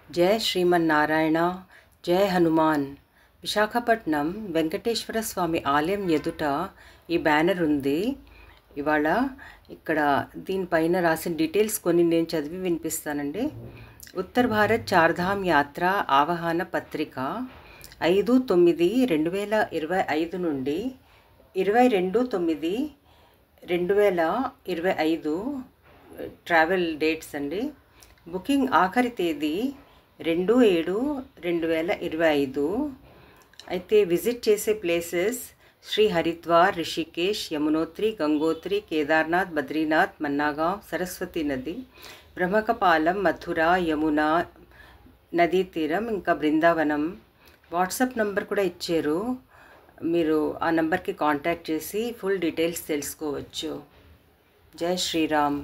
జయ శ్రీమన్నారాయణ, జయ హనుమాన్. విశాఖపట్నం వెంకటేశ్వర స్వామి ఆలయం ఎదుట ఈ బ్యానర్ ఉంది. ఇవాళ ఇక్కడ దీనిపైన రాసిన డీటెయిల్స్ కొన్ని నేను చదివి వినిపిస్తానండి. ఉత్తర్ భారత్ చార్ధామ్ యాత్ర ఆవాహన పత్రిక 5/9/2025 నుండి 22/9/2025 ట్రావెల్ డేట్స్ అండి. బుకింగ్ ఆఖరి తేదీ 2/7/2025. అయితే విజిట్ చేసే ప్లేసెస్ శ్రీ హరిద్వార్, రిషికేష్, యమునోత్రి, గంగోత్రి, కేదార్నాథ్, బద్రీనాథ్, మన్నాగావ్, సరస్వతి నది, బ్రహ్మకపాలం, మథుర, యమున నదీ తీరం, ఇంకా బృందావనం. వాట్సాప్ నంబర్ కూడా ఇచ్చారు, మీరు ఆ నంబర్కి కాంటాక్ట్ చేసి ఫుల్ డీటెయిల్స్ తెలుసుకోవచ్చు. జై శ్రీరామ్.